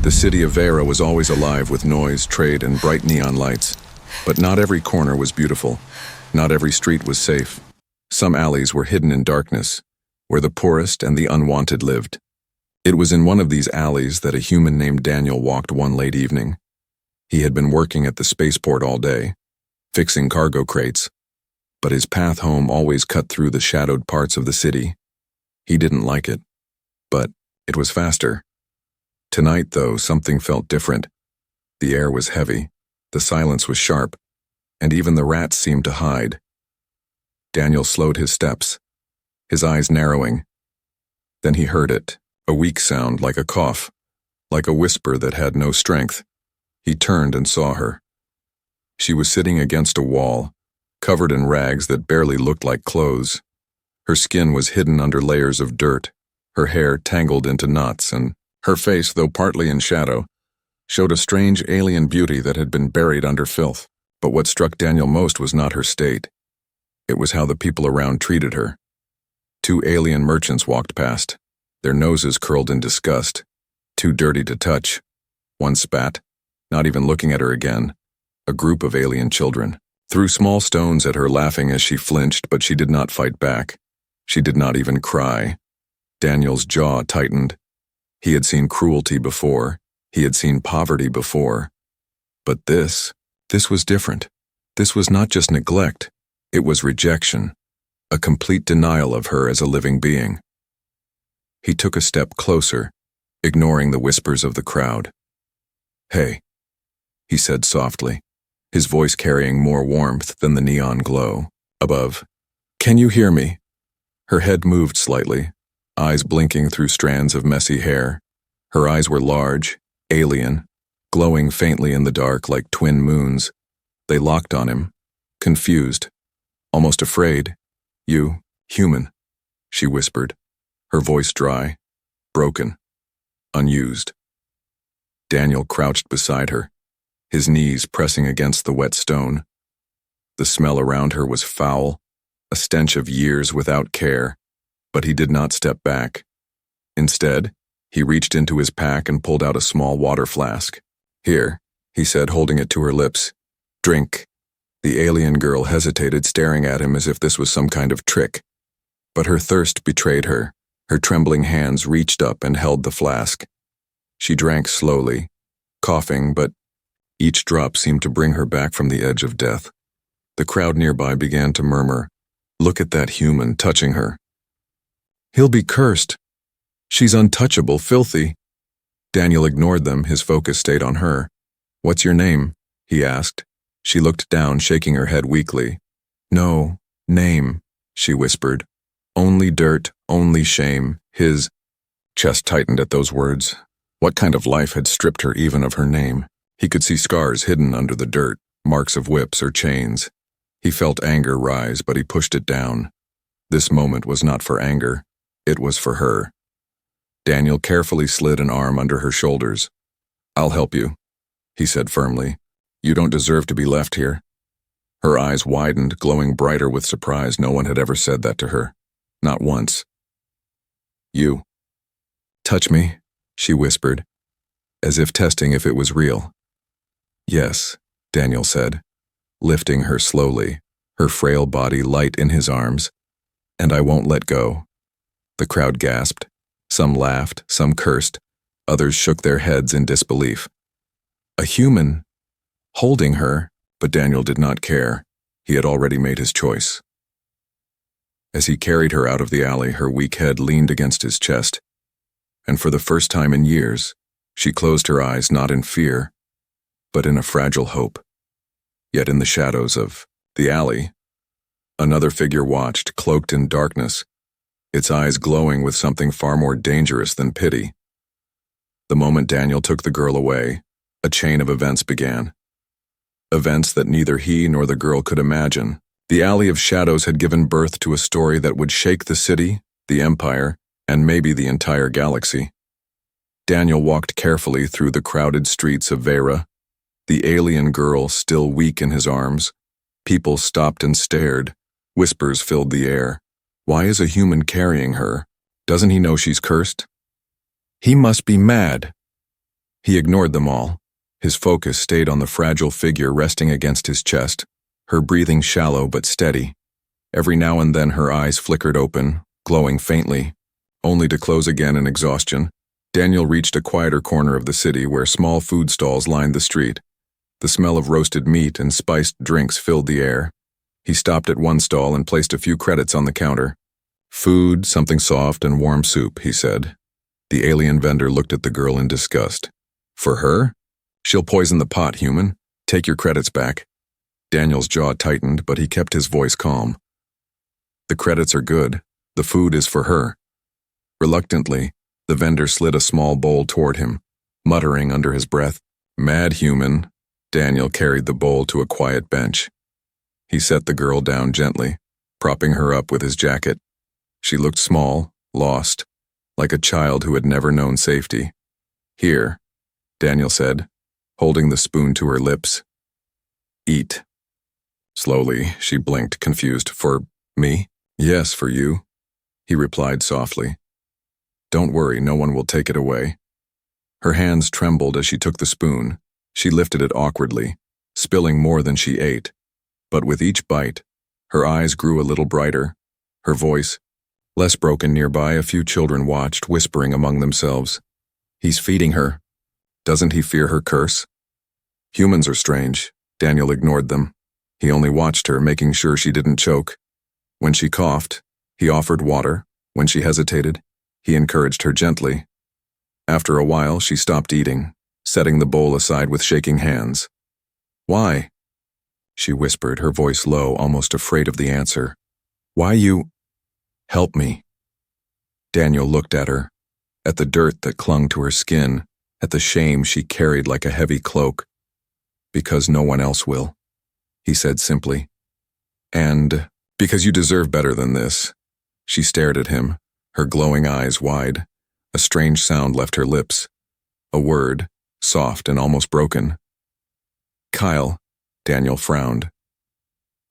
The city of Vera was always alive with noise, trade, and bright neon lights. But not every corner was beautiful. Not every street was safe. Some alleys were hidden in darkness, where the poorest and the unwanted lived. It was in one of these alleys that a human named Daniel walked one late evening. He had been working at the spaceport all day, fixing cargo crates, but his path home always cut through the shadowed parts of the city. He didn't like it, but it was faster. Tonight, though, something felt different. The air was heavy, the silence was sharp, and even the rats seemed to hide. Daniel slowed his steps, his eyes narrowing. Then he heard it, a weak sound like a cough, like a whisper that had no strength. He turned and saw her. She was sitting against a wall, covered in rags that barely looked like clothes. Her skin was hidden under layers of dirt, her hair tangled into knots, and her face, though partly in shadow, showed a strange alien beauty that had been buried under filth. But what struck Daniel most was not her state. It was how the people around treated her. Two alien merchants walked past, their noses curled in disgust, too dirty to touch. One spat, not even looking at her again. A group of alien children threw small stones at her, laughing as she flinched, but she did not fight back. She did not even cry. Daniel's jaw tightened. He had seen cruelty before. He had seen poverty before. But this was different. This was not just neglect. It was rejection, a complete denial of her as a living being. He took a step closer, ignoring the whispers of the crowd. "Hey," he said softly, his voice carrying more warmth than the neon glow above. "Can you hear me?" Her head moved slightly, eyes blinking through strands of messy hair. Her eyes were large, alien, glowing faintly in the dark like twin moons. They locked on him, confused, almost afraid. "You, human," she whispered, her voice dry, broken, unused. Daniel crouched beside her, his knees pressing against the wet stone. The smell around her was foul, a stench of years without care, but he did not step back. Instead, he reached into his pack and pulled out a small water flask. "Here," he said, holding it to her lips. "Drink." The alien girl hesitated, staring at him as if this was some kind of trick. But her thirst betrayed her. Her trembling hands reached up and held the flask. She drank slowly, coughing, but each drop seemed to bring her back from the edge of death. The crowd nearby began to murmur, "Look at that human touching her. He'll be cursed. She's untouchable, filthy." Daniel ignored them, his focus stayed on her. "What's your name?" he asked. She looked down, shaking her head weakly. "No, name," she whispered. "Only dirt, only shame." His chest tightened at those words. What kind of life had stripped her even of her name? He could see scars hidden under the dirt, marks of whips or chains. He felt anger rise, but he pushed it down. This moment was not for anger. It was for her. Daniel carefully slid an arm under her shoulders. "I'll help you," he said firmly. "You don't deserve to be left here." Her eyes widened, glowing brighter with surprise. No one had ever said that to her. Not once. "You. Touch me," she whispered, as if testing if it was real. "Yes," Daniel said, lifting her slowly, her frail body light in his arms. "And I won't let go." The crowd gasped. Some laughed, some cursed, others shook their heads in disbelief. A human holding her, but Daniel did not care. He had already made his choice. As he carried her out of the alley, her weak head leaned against his chest, and for the first time in years, she closed her eyes not in fear, but in a fragile hope. Yet in the shadows of the alley, another figure watched, cloaked in darkness, its eyes glowing with something far more dangerous than pity. The moment Daniel took the girl away, a chain of events began. Events that neither he nor the girl could imagine. The Alley of Shadows had given birth to a story that would shake the city, the empire, and maybe the entire galaxy. Daniel walked carefully through the crowded streets of Vera, the alien girl still weak in his arms. People stopped and stared. Whispers filled the air. Why is a human carrying her? Doesn't he know she's cursed? He must be mad. He ignored them all. His focus stayed on the fragile figure resting against his chest, her breathing shallow but steady. Every now and then her eyes flickered open, glowing faintly, only to close again in exhaustion. Daniel reached a quieter corner of the city where small food stalls lined the street. The smell of roasted meat and spiced drinks filled the air. He stopped at one stall and placed a few credits on the counter. "Food, something soft and warm soup," he said. The alien vendor looked at the girl in disgust. "For her? She'll poison the pot, human. Take your credits back." Daniel's jaw tightened, but he kept his voice calm. "The credits are good. The food is for her." Reluctantly, the vendor slid a small bowl toward him, muttering under his breath, "Mad human." Daniel carried the bowl to a quiet bench. He set the girl down gently, propping her up with his jacket. She looked small, lost, like a child who had never known safety. "Here," Daniel said, holding the spoon to her lips. "Eat." Slowly, she blinked, confused. "For me?" "Yes, for you," he replied softly. "Don't worry, no one will take it away." Her hands trembled as she took the spoon. She lifted it awkwardly, spilling more than she ate. But with each bite, her eyes grew a little brighter. Her voice, less broken nearby, a few children watched, whispering among themselves. "He's feeding her. Doesn't he fear her curse?" Humans are strange. Daniel ignored them. He only watched her, making sure she didn't choke. When she coughed, he offered water. When she hesitated, he encouraged her gently. After a while, she stopped eating, setting the bowl aside with shaking hands. "Why?" she whispered, her voice low, almost afraid of the answer. "Why you? Help me." Daniel looked at her, at the dirt that clung to her skin, at the shame she carried like a heavy cloak. "Because no one else will," he said simply. "And because you deserve better than this." She stared at him, her glowing eyes wide. A strange sound left her lips. A word, soft and almost broken. "Kyle," Daniel frowned.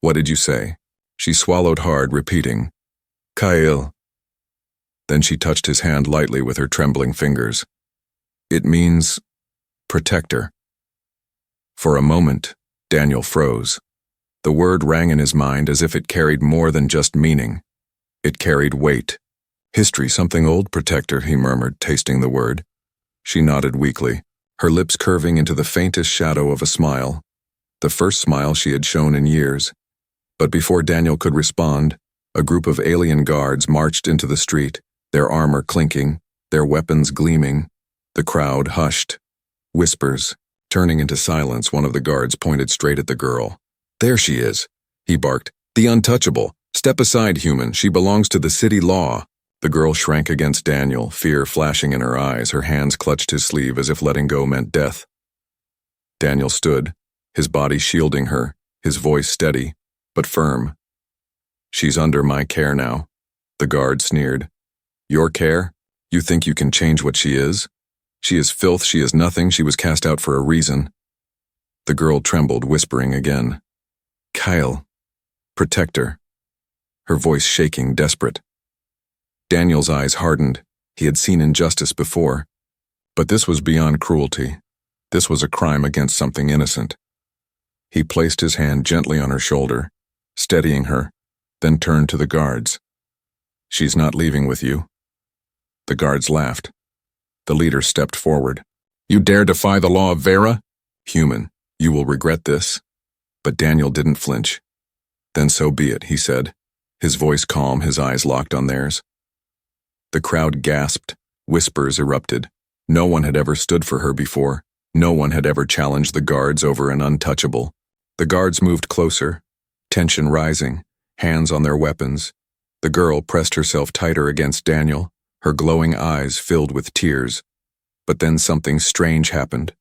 "What did you say?" She swallowed hard, repeating, "Kyle." Then she touched his hand lightly with her trembling fingers. "It means protector." For a moment, Daniel froze. The word rang in his mind as if it carried more than just meaning. It carried weight. "History, something old, protector," he murmured, tasting the word. She nodded weakly, her lips curving into the faintest shadow of a smile. The first smile she had shown in years. But before Daniel could respond, a group of alien guards marched into the street, their armor clinking, their weapons gleaming. The crowd hushed. Whispers. Turning into silence, one of the guards pointed straight at the girl. "There she is," he barked. "The untouchable. Step aside, human. She belongs to the city law." The girl shrank against Daniel, fear flashing in her eyes. Her hands clutched his sleeve as if letting go meant death. Daniel stood, his body shielding her, his voice steady, but firm. "She's under my care now," the guard sneered. "Your care? You think you can change what she is? She is filth, she is nothing, she was cast out for a reason." The girl trembled, whispering again. "Kyle. Protector." Her voice shaking, desperate. Daniel's eyes hardened. He had seen injustice before. But this was beyond cruelty. This was a crime against something innocent. He placed his hand gently on her shoulder, steadying her, then turned to the guards. "She's not leaving with you." The guards laughed. The leader stepped forward. "You dare defy the law of Vera? Human, you will regret this." But Daniel didn't flinch. "Then so be it," he said, his voice calm, his eyes locked on theirs. The crowd gasped. Whispers erupted. No one had ever stood for her before. No one had ever challenged the guards over an untouchable. The guards moved closer, tension rising, hands on their weapons. The girl pressed herself tighter against Daniel, her glowing eyes filled with tears. But then something strange happened.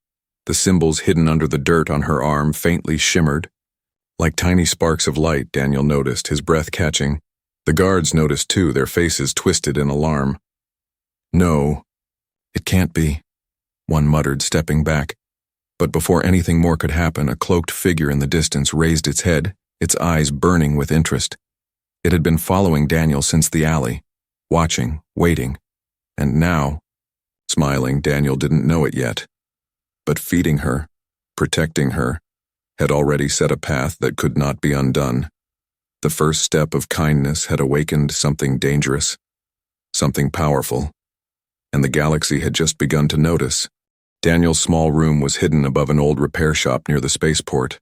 The symbols hidden under the dirt on her arm faintly shimmered. Like tiny sparks of light, Daniel noticed, his breath catching. The guards noticed too, their faces twisted in alarm. "No, it can't be," one muttered, stepping back. But before anything more could happen, a cloaked figure in the distance raised its head, its eyes burning with interest. It had been following Daniel since the alley, watching, waiting, and now, smiling. Daniel didn't know it yet. But feeding her, protecting her, had already set a path that could not be undone. The first step of kindness had awakened something dangerous, something powerful, and the galaxy had just begun to notice. Daniel's small room was hidden above an old repair shop near the spaceport.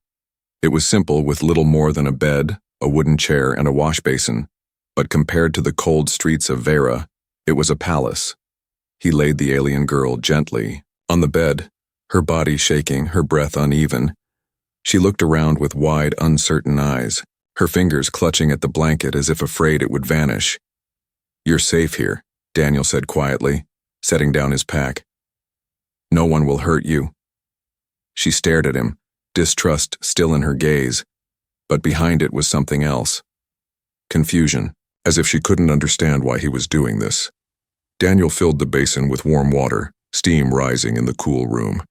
It was simple, with little more than a bed, a wooden chair, and a wash basin, but compared to the cold streets of Vera, it was a palace. He laid the alien girl gently on the bed, her body shaking, her breath uneven. She looked around with wide, uncertain eyes, her fingers clutching at the blanket as if afraid it would vanish. "You're safe here," Daniel said quietly, setting down his pack. "No one will hurt you." She stared at him, distrust still in her gaze, but behind it was something else. Confusion, as if she couldn't understand why he was doing this. Daniel filled the basin with warm water, steam rising in the cool room.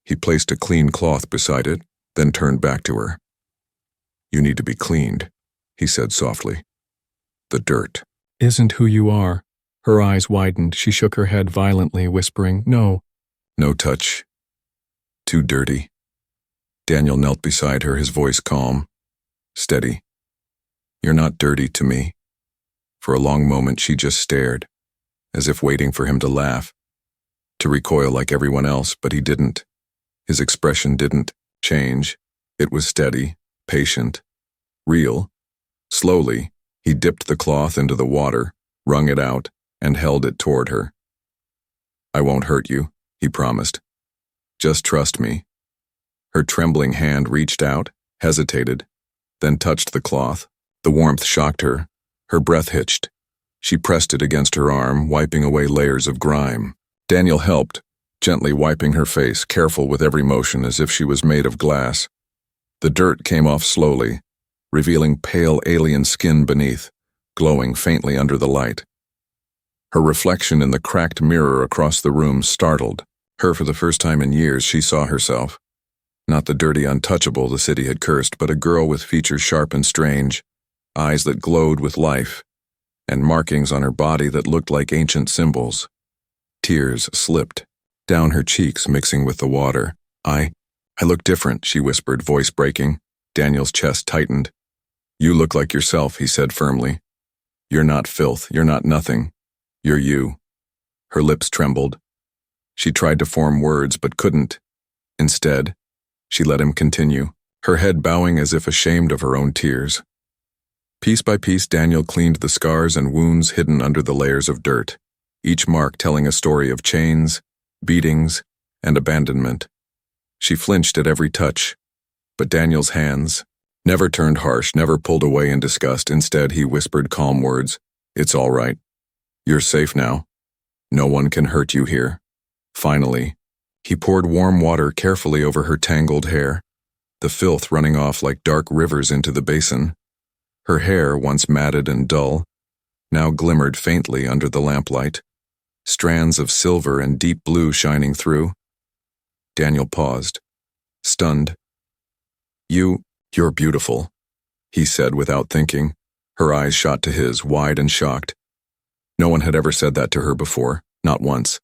He placed a clean cloth beside it, then turned back to her. "You need to be cleaned," he said softly. "The dirt isn't who you are." Her eyes widened. She shook her head violently, whispering, "No." "No touch. Too dirty." Daniel knelt beside her, his voice calm, steady. "You're not dirty to me." For a long moment she just stared, as if waiting for him to laugh, to recoil like everyone else, but he didn't. His expression didn't change. It was steady, patient, real. Slowly, he dipped the cloth into the water, wrung it out, and held it toward her. "I won't hurt you," he promised. "Just trust me." Her trembling hand reached out, hesitated, then touched the cloth. The warmth shocked her. Her breath hitched. She pressed it against her arm, wiping away layers of grime. Daniel helped, gently wiping her face, careful with every motion as if she was made of glass. The dirt came off slowly, revealing pale alien skin beneath, glowing faintly under the light. Her reflection in the cracked mirror across the room startled her. For the first time in years, she saw herself. Not the dirty untouchable the city had cursed, but a girl with features sharp and strange, eyes that glowed with life, and markings on her body that looked like ancient symbols. Tears slipped down her cheeks, mixing with the water. I look different," she whispered, voice breaking. Daniel's chest tightened. "You look like yourself," he said firmly. "You're not filth, you're not nothing. You're you." Her lips trembled. She tried to form words, but couldn't. Instead, she let him continue, her head bowing as if ashamed of her own tears. Piece by piece, Daniel cleaned the scars and wounds hidden under the layers of dirt, each mark telling a story of chains, beatings, and abandonment. She flinched at every touch, but Daniel's hands never turned harsh, never pulled away in disgust. Instead, he whispered calm words. "It's all right. You're safe now. No one can hurt you here." Finally, he poured warm water carefully over her tangled hair, the filth running off like dark rivers into the basin. Her hair, once matted and dull, now glimmered faintly under the lamplight, strands of silver and deep blue shining through. Daniel paused, stunned. You're beautiful," he said without thinking. Her eyes shot to his, wide and shocked. No one had ever said that to her before, not once.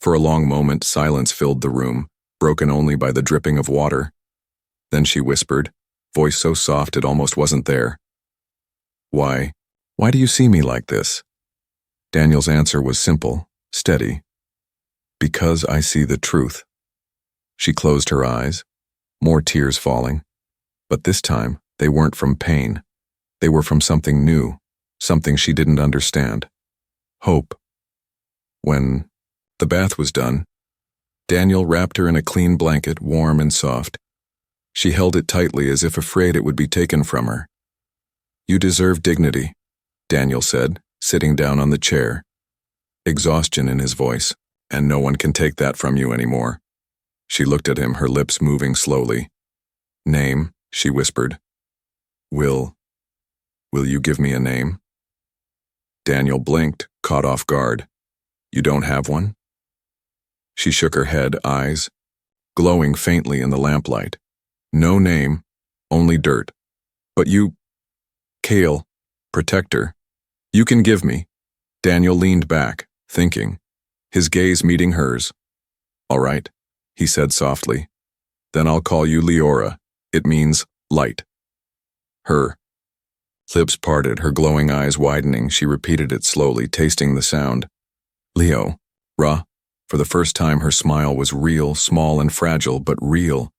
For a long moment, silence filled the room, broken only by the dripping of water. Then she whispered, voice so soft it almost wasn't there. Why do you see me like this?" Daniel's answer was simple, steady. "Because I see the truth." She closed her eyes, more tears falling. But this time, they weren't from pain. They were from something new, something she didn't understand. Hope. When the bath was done, Daniel wrapped her in a clean blanket, warm and soft. She held it tightly as if afraid it would be taken from her. "You deserve dignity," Daniel said, sitting down on the chair, exhaustion in his voice, "and no one can take that from you anymore." She looked at him, her lips moving slowly. "Name," she whispered. Will you give me a name?" Daniel blinked, caught off guard. "You don't have one?" She shook her head, eyes glowing faintly in the lamplight. "No name, only dirt. But you, Kale, protector, you can give me." Daniel leaned back, thinking, his gaze meeting hers. "All right, he said softly. Then I'll call you Leora. It means light. Her lips parted, her glowing eyes widening. She repeated it slowly, tasting the sound. Leo. Ra. For the first time, her smile was real, small and fragile, but real.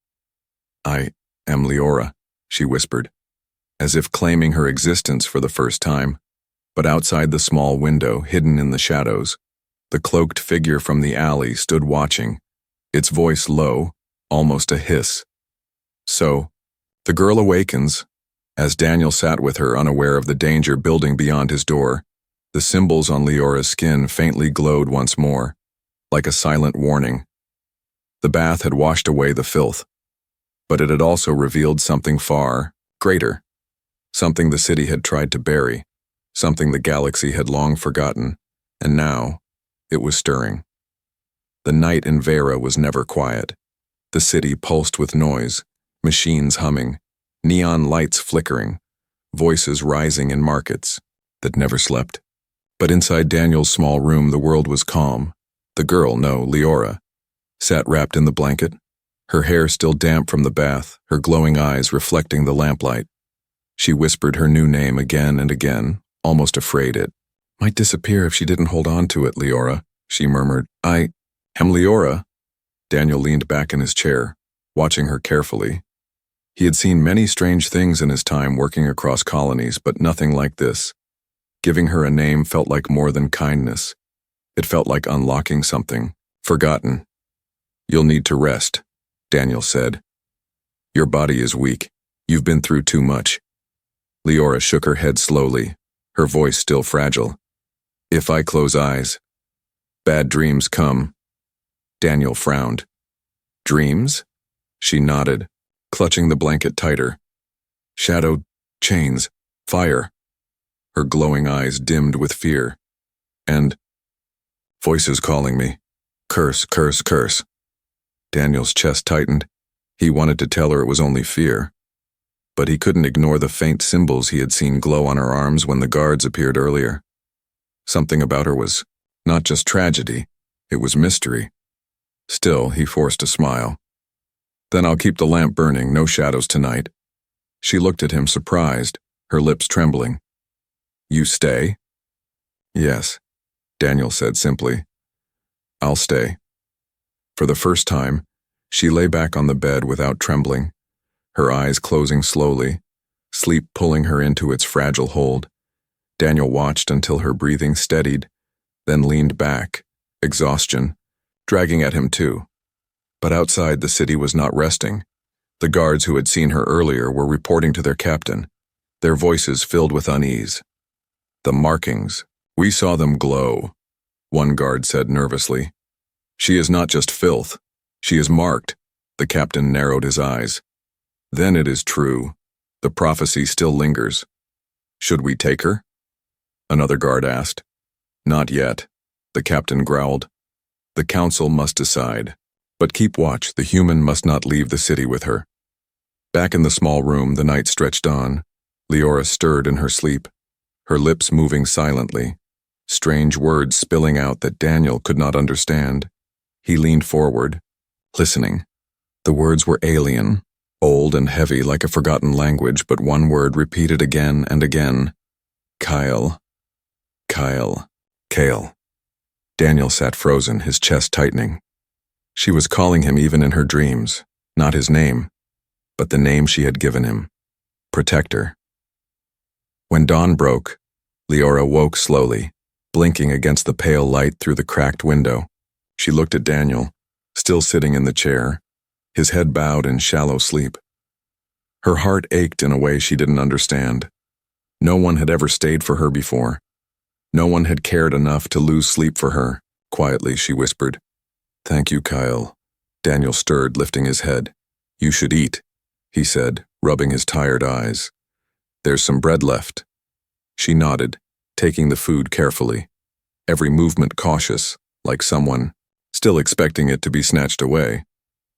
I am Leora, she whispered, as if claiming her existence for the first time. But outside the small window, hidden in the shadows, the cloaked figure from the alley stood watching, its voice low, almost a hiss. So, the girl awakens. As Daniel sat with her, unaware of the danger building beyond his door, the symbols on Leora's skin faintly glowed once more, like a silent warning. The bath had washed away the filth, but it had also revealed something far greater, something the city had tried to bury, something the galaxy had long forgotten, and now it was stirring. The night in Vera was never quiet. The city pulsed with noise, machines humming, neon lights flickering, voices rising in markets that never slept. But inside Daniel's small room, the world was calm. The girl, no, Leora, sat wrapped in the blanket, her hair still damp from the bath, her glowing eyes reflecting the lamplight. She whispered her new name again and again, almost afraid it might disappear if she didn't hold on to it. Leora, she murmured. I am Leora. Daniel leaned back in his chair, watching her carefully. He had seen many strange things in his time working across colonies, but nothing like this. Giving her a name felt like more than kindness. It felt like unlocking something forgotten. You'll need to rest, Daniel said. Your body is weak. You've been through too much. Leora shook her head slowly, her voice still fragile. If I close eyes, bad dreams come. Daniel frowned. Dreams? She nodded, clutching the blanket tighter. Shadow, chains, fire. Her glowing eyes dimmed with fear. And voices calling me. Curse, curse, curse. Daniel's chest tightened. He wanted to tell her it was only fear, but he couldn't ignore the faint symbols he had seen glow on her arms when the guards appeared earlier. Something about her was not just tragedy, it was mystery. Still, he forced a smile. Then I'll keep the lamp burning, no shadows tonight. She looked at him surprised, her lips trembling. You stay? Yes, Daniel said simply. I'll stay. For the first time, she lay back on the bed without trembling, her eyes closing slowly, sleep pulling her into its fragile hold. Daniel watched until her breathing steadied, then leaned back, exhaustion, dragging at him too. But outside, the city was not resting. The guards who had seen her earlier were reporting to their captain, their voices filled with unease. The markings, we saw them glow, one guard said nervously. She is not just filth, she is marked. The captain narrowed his eyes. Then it is true. The prophecy still lingers. Should we take her? Another guard asked. Not yet, the captain growled. The council must decide. But keep watch, the human must not leave the city with her. Back in the small room, the night stretched on. Leora stirred in her sleep, her lips moving silently, strange words spilling out that Daniel could not understand. He leaned forward, listening. The words were alien, old and heavy like a forgotten language, but one word repeated again and again. Kyle. Kyle. Kale. Daniel sat frozen, his chest tightening. She was calling him even in her dreams, not his name, but the name she had given him. Protector. When dawn broke, Leora woke slowly, blinking against the pale light through the cracked window. She looked at Daniel, still sitting in the chair, his head bowed in shallow sleep. Her heart ached in a way she didn't understand. No one had ever stayed for her before. No one had cared enough to lose sleep for her. Quietly, she whispered. Thank you, Kyle. Daniel stirred, lifting his head. You should eat, he said, rubbing his tired eyes. There's some bread left. She nodded, taking the food carefully, every movement cautious, like someone still expecting it to be snatched away.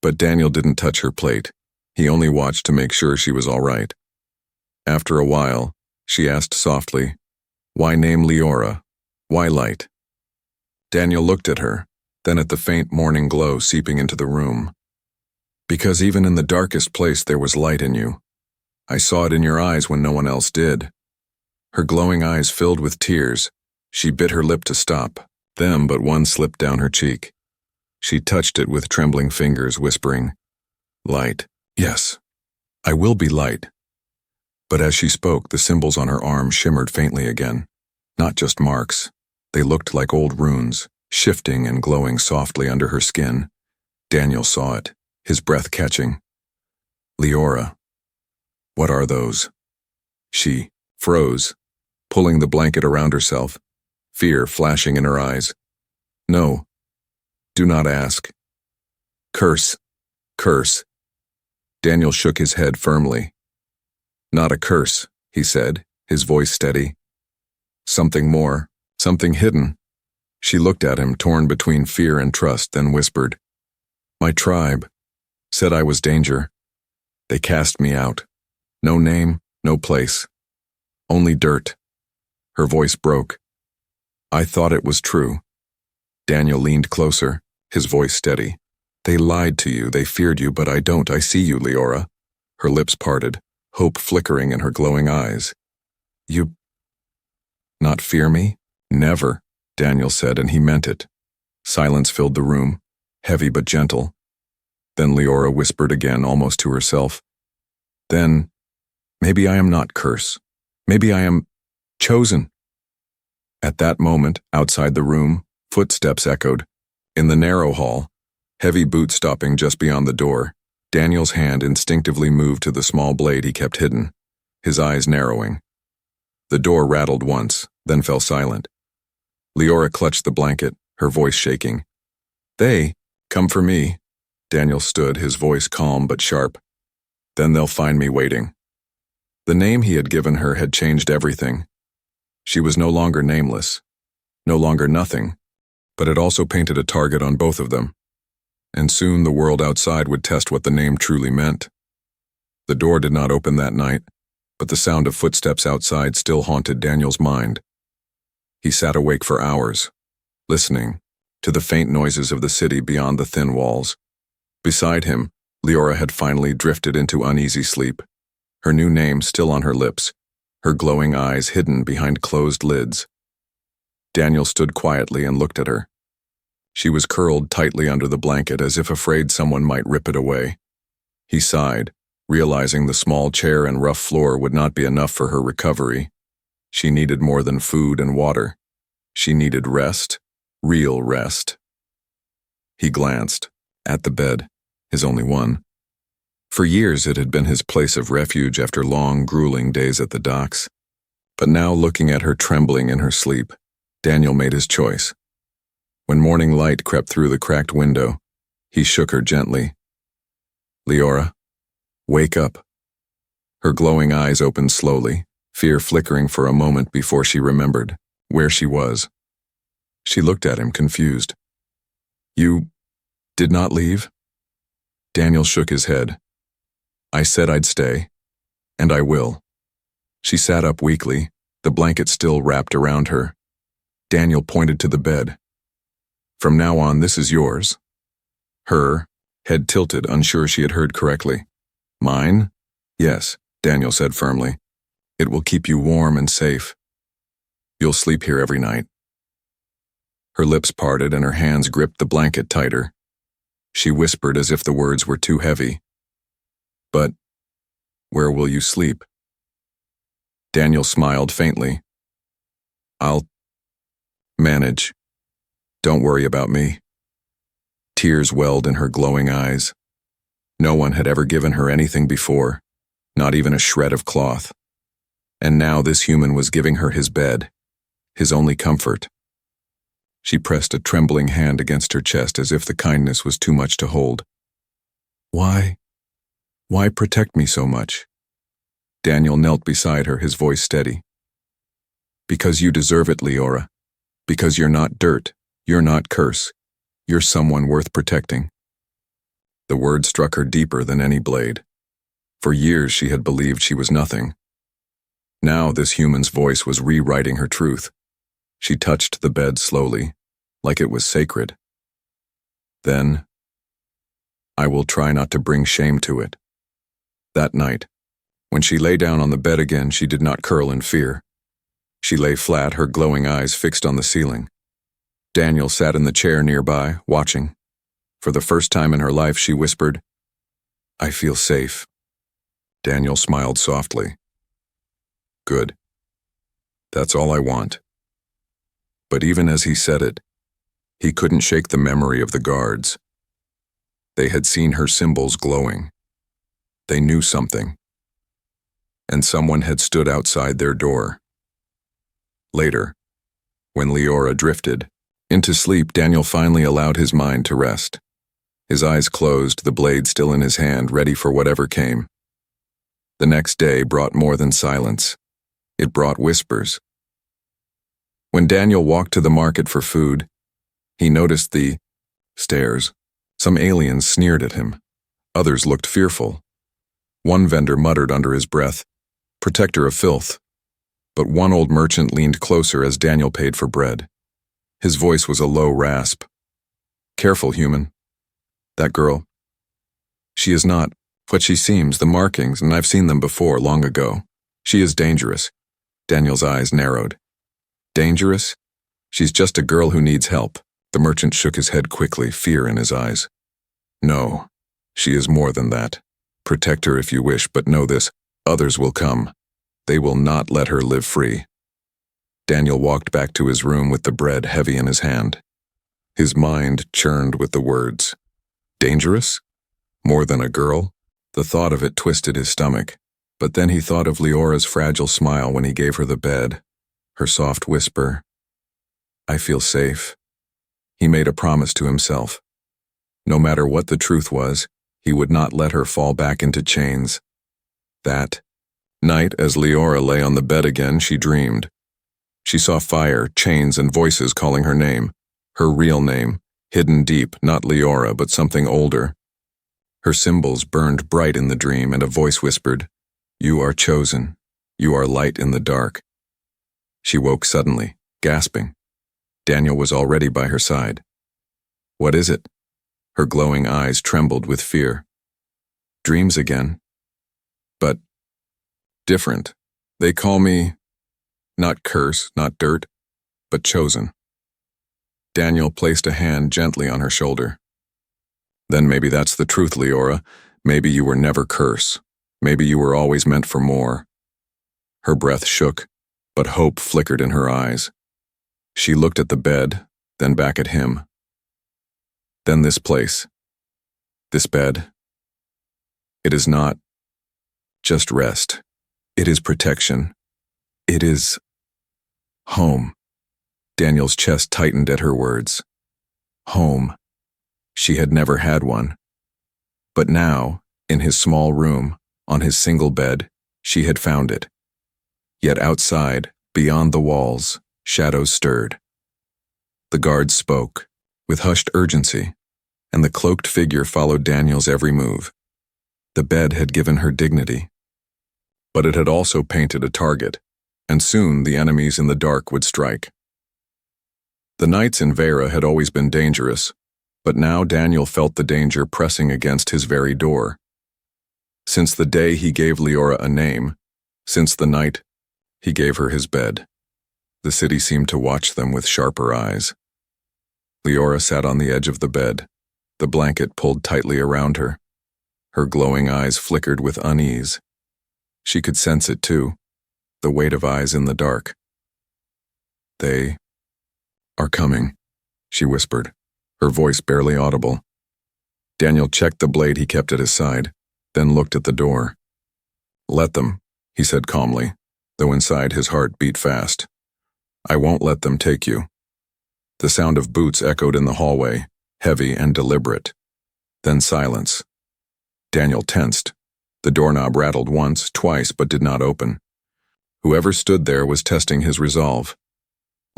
But Daniel didn't touch her plate. He only watched to make sure she was all right. After a while, she asked softly, Why name Leora? Why light? Daniel looked at her, then at the faint morning glow seeping into the room. Because even in the darkest place there was light in you. I saw it in your eyes when no one else did. Her glowing eyes filled with tears. She bit her lip to stop. Them but one slipped down her cheek. She touched it with trembling fingers, whispering, "Light. Yes, I will be light." But as she spoke, the symbols on her arm shimmered faintly again. Not just marks. They looked like old runes, shifting and glowing softly under her skin. Daniel saw it, his breath catching. "Leora, what are those?" She froze, pulling the blanket around herself, fear flashing in her eyes. "No, do not ask." "Curse, curse." Daniel shook his head firmly. "Not a curse," he said, his voice steady. "Something more, something hidden." She looked at him, torn between fear and trust, then whispered, "My tribe said I was danger. They cast me out. No name, no place. Only dirt." Her voice broke. "I thought it was true." Daniel leaned closer, his voice steady. "They lied to you, they feared you, but I don't. I see you, Leora." Her lips parted, hope flickering in her glowing eyes. "You not fear me?" "Never," Daniel said, and he meant it. Silence filled the room, heavy but gentle. Then Leora whispered again, almost to herself, "Then, maybe I am not curse. Maybe I am chosen." At that moment, outside the room, footsteps echoed. In the narrow hall, heavy boots stopping just beyond the door, Daniel's hand instinctively moved to the small blade he kept hidden, his eyes narrowing. The door rattled once, then fell silent. Leora clutched the blanket, her voice shaking. "They come for me." Daniel stood, his voice calm but sharp. "Then they'll find me waiting." The name he had given her had changed everything. She was no longer nameless, no longer nothing, but it also painted a target on both of them. And soon the world outside would test what the name truly meant. The door did not open that night, but the sound of footsteps outside still haunted Daniel's mind. He sat awake for hours, listening to the faint noises of the city beyond the thin walls. Beside him, Leora had finally drifted into uneasy sleep, her new name still on her lips, her glowing eyes hidden behind closed lids. Daniel stood quietly and looked at her. She was curled tightly under the blanket as if afraid someone might rip it away. He sighed, realizing the small chair and rough floor would not be enough for her recovery. She needed more than food and water. She needed rest, real rest. He glanced at the bed, his only one. For years it had been his place of refuge after long, grueling days at the docks. But now, looking at her trembling in her sleep, Daniel made his choice. When morning light crept through the cracked window, he shook her gently. "Leora, wake up." Her glowing eyes opened slowly, fear flickering for a moment before she remembered where she was. She looked at him, confused. "You did not leave?" Daniel shook his head. "I said I'd stay, and I will." She sat up weakly, the blanket still wrapped around her. Daniel pointed to the bed. "From now on, this is yours." Her, head tilted, unsure she had heard correctly. "Mine?" "Yes," Daniel said firmly. "It will keep you warm and safe. You'll sleep here every night." Her lips parted and her hands gripped the blanket tighter. She whispered as if the words were too heavy. "But where will you sleep?" Daniel smiled faintly. "I'll manage. Don't worry about me." Tears welled in her glowing eyes. No one had ever given her anything before, not even a shred of cloth. And now this human was giving her his bed, his only comfort. She pressed a trembling hand against her chest as if the kindness was too much to hold. Why protect me so much?" Daniel knelt beside her, his voice steady. "Because you deserve it, Leora. Because you're not dirt, you're not curse. You're someone worth protecting." The word struck her deeper than any blade. For years she had believed she was nothing. Now this human's voice was rewriting her truth. She touched the bed slowly, like it was sacred. Then, I will try not to bring shame to it. That night, when she lay down on the bed again, she did not curl in fear. She lay flat, her glowing eyes fixed on the ceiling. Daniel sat in the chair nearby, watching. For the first time in her life, she whispered, "I feel safe." Daniel smiled softly. "Good. That's all I want." But even as he said it, he couldn't shake the memory of the guards. They had seen her symbols glowing. They knew something. And someone had stood outside their door. Later, when Leora drifted into sleep, Daniel finally allowed his mind to rest. His eyes closed, the blade still in his hand, ready for whatever came. The next day brought more than silence. It brought whispers. When Daniel walked to the market for food, he noticed the stares. Some aliens sneered at him. Others looked fearful. One vendor muttered under his breath, "Protector of filth." But one old merchant leaned closer as Daniel paid for bread. His voice was a low rasp. "Careful, human. That girl. She is not what she seems, the markings, and I've seen them before, long ago. She is dangerous." Daniel's eyes narrowed. "Dangerous? She's just a girl who needs help." The merchant shook his head quickly, fear in his eyes. "No, she is more than that. Protect her if you wish, but know this, others will come. They will not let her live free." Daniel walked back to his room with the bread heavy in his hand. His mind churned with the words. Dangerous? More than a girl? The thought of it twisted his stomach. But then he thought of Leora's fragile smile when he gave her the bed, her soft whisper, "I feel safe." He made a promise to himself. No matter what the truth was, he would not let her fall back into chains. That night, as Leora lay on the bed again, she dreamed. She saw fire, chains, and voices calling her name. Her real name, hidden deep, not Leora, but something older. Her symbols burned bright in the dream, and a voice whispered, "You are chosen. You are light in the dark." She woke suddenly, gasping. Daniel was already by her side. "What is it?" Her glowing eyes trembled with fear. "Dreams again. But different. They call me not curse, not dirt, but chosen." Daniel placed a hand gently on her shoulder. "Then maybe that's the truth, Leora. Maybe you were never curse. Maybe you were always meant for more." Her breath shook, but hope flickered in her eyes. She looked at the bed, then back at him. Then this place. This bed. It is not just rest. It is protection. It is home. Daniel's chest tightened at her words. Home. She had never had one. But now, in his small room, on his single bed, she had found it. Yet outside, beyond the walls, shadows stirred. The guards spoke, with hushed urgency, and the cloaked figure followed Daniel's every move. The bed had given her dignity. But it had also painted a target, and soon the enemies in the dark would strike. The nights in Vera had always been dangerous, but now Daniel felt the danger pressing against his very door. Since the day he gave Leora a name, since the night he gave her his bed, the city seemed to watch them with sharper eyes. Leora sat on the edge of the bed, the blanket pulled tightly around her. Her glowing eyes flickered with unease. She could sense it too, the weight of eyes in the dark. "They are coming," she whispered, her voice barely audible. Daniel checked the blade he kept at his side, then looked at the door. "Let them," he said calmly, though inside his heart beat fast. "I won't let them take you." The sound of boots echoed in the hallway, heavy and deliberate. Then silence. Daniel tensed. The doorknob rattled once, twice, but did not open. Whoever stood there was testing his resolve.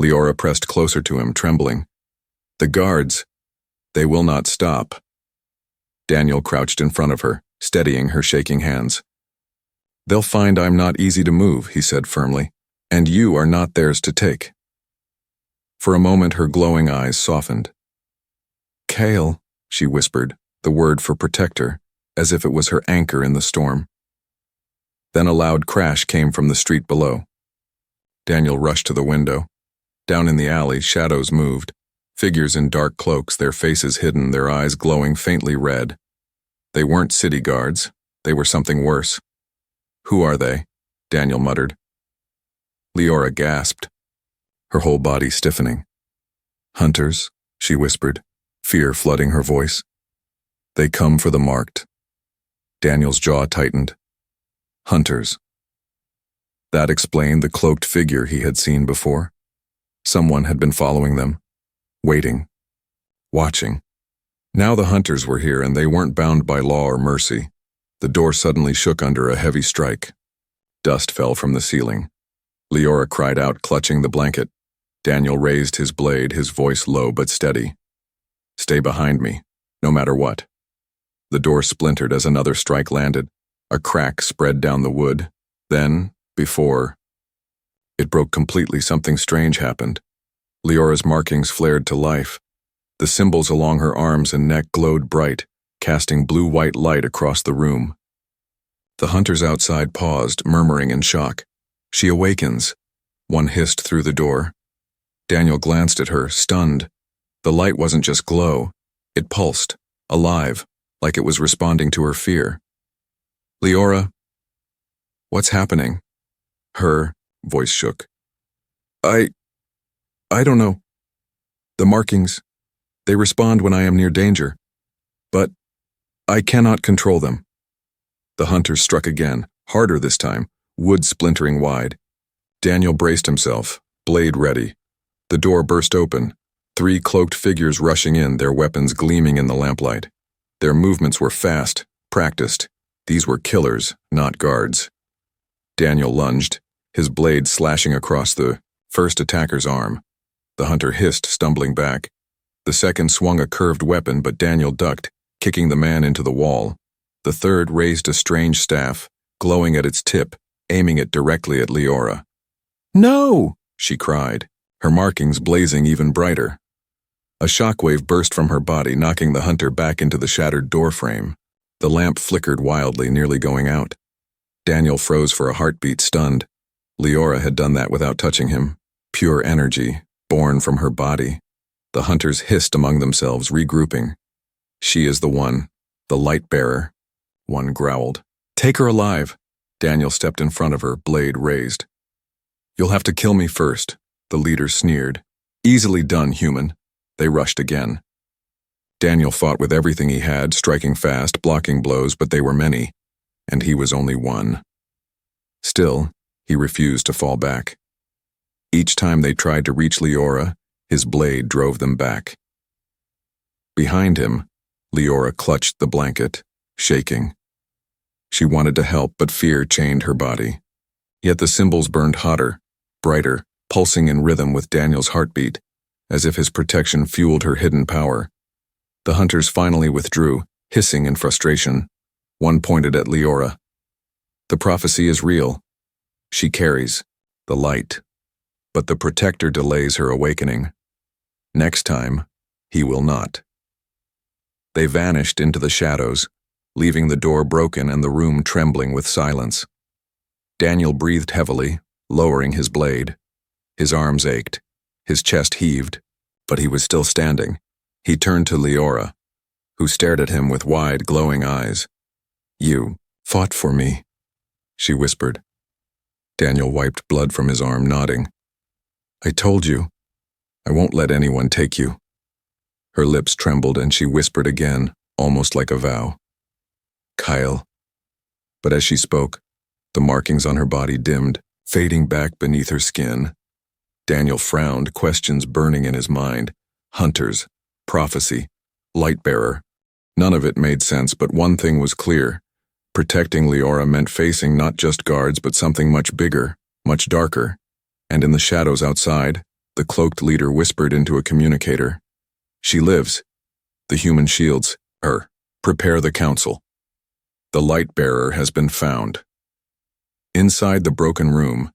Leora pressed closer to him, trembling. "The guards, they will not stop." Daniel crouched in front of her, steadying her shaking hands. "They'll find I'm not easy to move," he said firmly, "and you are not theirs to take." For a moment her glowing eyes softened. "Kale," she whispered, the word for protector, as if it was her anchor in the storm. Then a loud crash came from the street below. Daniel rushed to the window. Down in the alley, shadows moved. Figures in dark cloaks, their faces hidden, their eyes glowing faintly red. They weren't city guards. They were something worse. "Who are they?" Daniel muttered. Leora gasped, her whole body stiffening. "Hunters," she whispered, fear flooding her voice. "They come for the marked." Daniel's jaw tightened. Hunters. That explained the cloaked figure he had seen before. Someone had been following them, waiting, watching. Now the hunters were here, and they weren't bound by law or mercy. The door suddenly shook under a heavy strike. Dust fell from the ceiling. Leora cried out, clutching the blanket. Daniel raised his blade, his voice low but steady. "Stay behind me, no matter what." The door splintered as another strike landed. A crack spread down the wood. Then, before it broke completely, something strange happened. Leora's markings flared to life. The symbols along her arms and neck glowed bright, casting blue-white light across the room. The hunters outside paused, murmuring in shock. "She awakens," one hissed through the door. Daniel glanced at her, stunned. The light wasn't just glow. It pulsed, alive, like it was responding to her fear. "Leora, what's happening?" Her voice shook. I don't know. The markings, they respond when I am near danger. But I cannot control them." The hunters struck again, harder this time, wood splintering wide. Daniel braced himself, blade ready. The door burst open, 3 cloaked figures rushing in, their weapons gleaming in the lamplight. Their movements were fast, practiced. These were killers, not guards. Daniel lunged, his blade slashing across the first attacker's arm. The hunter hissed, stumbling back. The second swung a curved weapon, but Daniel ducked, kicking the man into the wall. The third raised a strange staff, glowing at its tip, aiming it directly at Leora. "No!" she cried, her markings blazing even brighter. A shockwave burst from her body, knocking the hunter back into the shattered doorframe. The lamp flickered wildly, nearly going out. Daniel froze for a heartbeat, stunned. Leora had done that without touching him. Pure energy, born from her body. The hunters hissed among themselves, regrouping. "She is the one, the light bearer," one growled. "Take her alive." Daniel stepped in front of her, blade raised. "You'll have to kill me first," the leader sneered. "Easily done, human." They rushed again. Daniel fought with everything he had, striking fast, blocking blows, but they were many, and he was only one. Still, he refused to fall back. Each time they tried to reach Leora, his blade drove them back. Behind him, Leora clutched the blanket, shaking. She wanted to help, but fear chained her body. Yet the symbols burned hotter, brighter, pulsing in rhythm with Daniel's heartbeat, as if his protection fueled her hidden power. The hunters finally withdrew, hissing in frustration. One pointed at Leora. "The prophecy is real. She carries the light. But the protector delays her awakening. Next time, he will not." They vanished into the shadows, leaving the door broken and the room trembling with silence. Daniel breathed heavily, lowering his blade. His arms ached, his chest heaved, but he was still standing. He turned to Leora, who stared at him with wide, glowing eyes. "You fought for me," she whispered. Daniel wiped blood from his arm, nodding. "I told you, I won't let anyone take you." Her lips trembled and she whispered again, almost like a vow. "Kyle." But as she spoke, the markings on her body dimmed, fading back beneath her skin. Daniel frowned, questions burning in his mind. Hunters, prophecy, light-bearer. None of it made sense, but one thing was clear. Protecting Leora meant facing not just guards, but something much bigger, much darker. And in the shadows outside, the cloaked leader whispered into a communicator. "She lives. The human shields her. Prepare the council. The light-bearer has been found." Inside the broken room,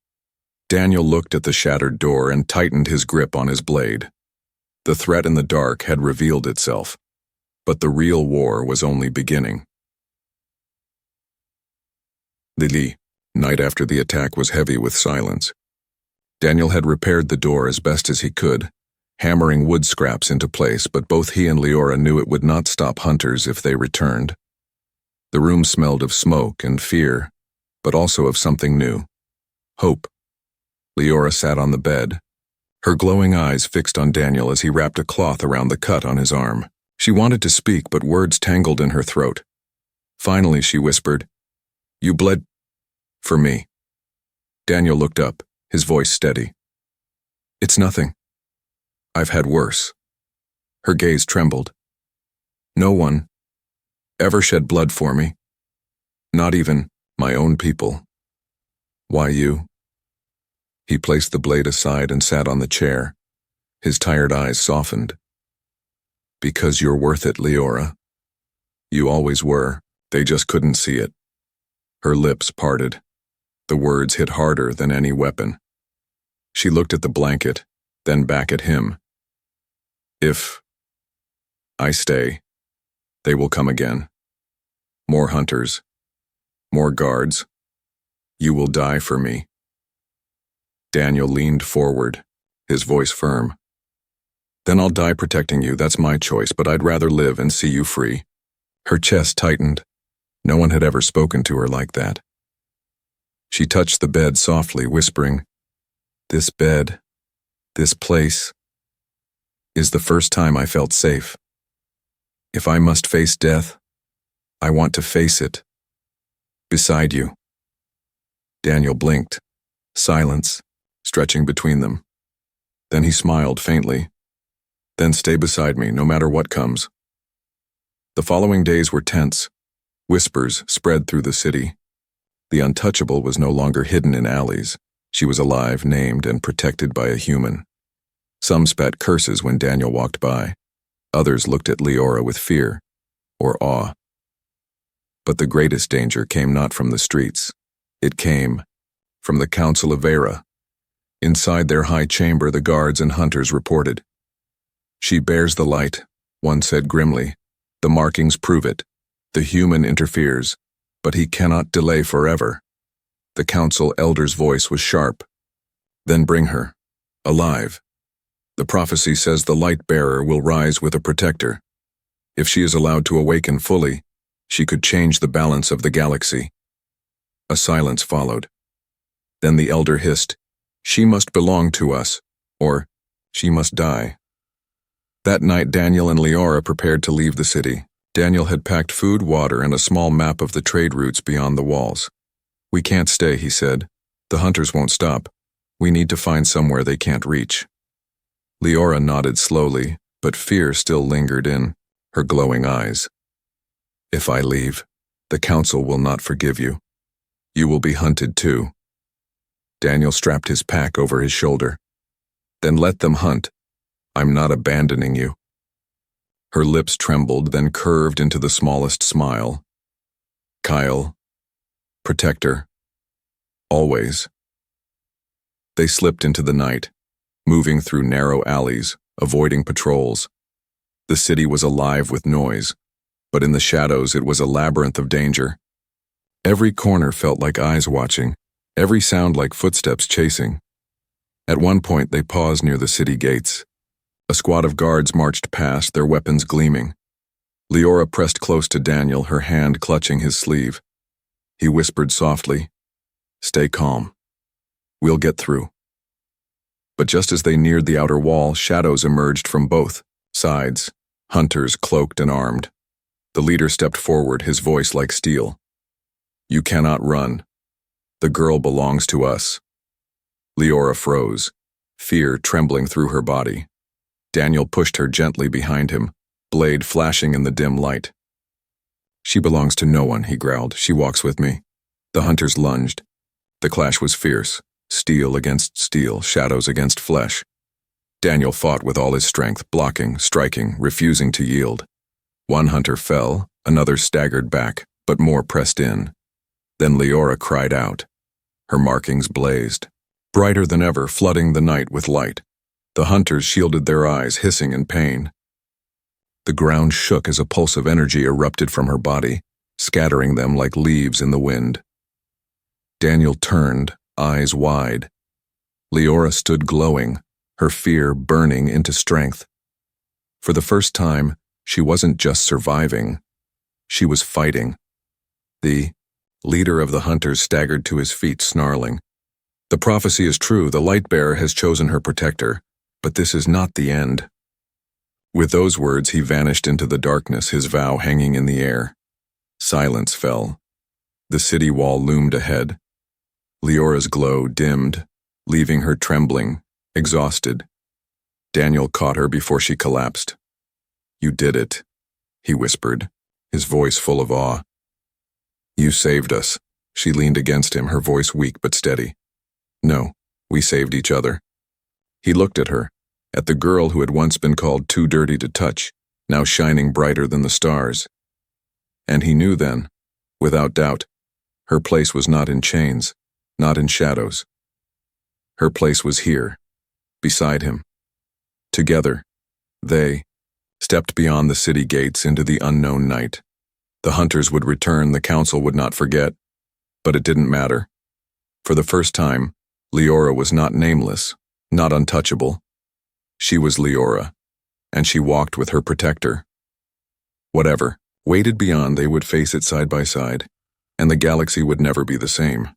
Daniel looked at the shattered door and tightened his grip on his blade. The threat in the dark had revealed itself. But the real war was only beginning. The night after the attack was heavy with silence. Daniel had repaired the door as best as he could, hammering wood scraps into place, but both he and Leora knew it would not stop hunters if they returned. The room smelled of smoke and fear, but also of something new. Hope. Leora sat on the bed, her glowing eyes fixed on Daniel as he wrapped a cloth around the cut on his arm. She wanted to speak, but words tangled in her throat. Finally, she whispered, "You bled for me." Daniel looked up, his voice steady. "It's nothing. I've had worse." Her gaze trembled. "No one ever shed blood for me. Not even my own people. Why you?" He placed the blade aside and sat on the chair. His tired eyes softened. "Because you're worth it, Leora. You always were. They just couldn't see it." Her lips parted. The words hit harder than any weapon. She looked at the blanket, then back at him. "If I stay, they will come again. More hunters. More guards. You will die for me." Daniel leaned forward, his voice firm. "Then I'll die protecting you, that's my choice, but I'd rather live and see you free." Her chest tightened. No one had ever spoken to her like that. She touched the bed softly, whispering, "This bed, this place, is the first time I felt safe. If I must face death, I want to face it. Beside you." Daniel blinked. Silence, stretching between them. Then he smiled faintly. "Then stay beside me, no matter what comes." The following days were tense. Whispers spread through the city. The untouchable was no longer hidden in alleys. She was alive, named, and protected by a human. Some spat curses when Daniel walked by. Others looked at Leora with fear or awe. But the greatest danger came not from the streets. It came from the Council of Vera. Inside their high chamber, the guards and hunters reported. "She bears the light," one said grimly. "The markings prove it. The human interferes, but he cannot delay forever." The council elder's voice was sharp. "Then bring her, alive. The prophecy says the light bearer will rise with a protector. If she is allowed to awaken fully, she could change the balance of the galaxy." A silence followed. Then the elder hissed, "She must belong to us, or she must die." That night, Daniel and Leora prepared to leave the city. Daniel had packed food, water, and a small map of the trade routes beyond the walls. "We can't stay," he said. "The hunters won't stop. We need to find somewhere they can't reach." Leora nodded slowly, but fear still lingered in her glowing eyes. "If I leave, the council will not forgive you. You will be hunted too." Daniel strapped his pack over his shoulder. "Then let them hunt. I'm not abandoning you." Her lips trembled, then curved into the smallest smile. "Kyle, protector, always." They slipped into the night, moving through narrow alleys, avoiding patrols. The city was alive with noise, but in the shadows it was a labyrinth of danger. Every corner felt like eyes watching, every sound like footsteps chasing. At one point they paused near the city gates. A squad of guards marched past, their weapons gleaming. Leora pressed close to Daniel, her hand clutching his sleeve. He whispered softly, "Stay calm. We'll get through." But just as they neared the outer wall, shadows emerged from both sides, hunters cloaked and armed. The leader stepped forward, his voice like steel. "You cannot run. The girl belongs to us." Leora froze, fear trembling through her body. Daniel pushed her gently behind him, blade flashing in the dim light. "She belongs to no one," he growled. "She walks with me." The hunters lunged. The clash was fierce, steel against steel, shadows against flesh. Daniel fought with all his strength, blocking, striking, refusing to yield. One hunter fell, another staggered back, but more pressed in. Then Leora cried out. Her markings blazed, brighter than ever, flooding the night with light. The hunters shielded their eyes, hissing in pain. The ground shook as a pulse of energy erupted from her body, scattering them like leaves in the wind. Daniel turned, eyes wide. Leora stood glowing, her fear burning into strength. For the first time, she wasn't just surviving. She was fighting. The leader of the hunters staggered to his feet, snarling. The prophecy is true, the Lightbearer has chosen her protector, but this is not the end. With those words, he vanished into the darkness, his vow hanging in the air. Silence fell. The city wall loomed ahead. Leora's glow dimmed, leaving her trembling, exhausted. Daniel caught her before she collapsed. "You did it," he whispered, his voice full of awe. "You saved us." She leaned against him, her voice weak but steady. "No, we saved each other." He looked at her, at the girl who had once been called too dirty to touch, now shining brighter than the stars. And he knew then, without doubt, her place was not in chains, not in shadows. Her place was here, beside him. Together, they stepped beyond the city gates into the unknown night. The hunters would return, the council would not forget, but it didn't matter. For the first time, Leora was not nameless, not untouchable. She was Leora, and she walked with her protector. Whatever waited beyond, they would face it side by side, and the galaxy would never be the same.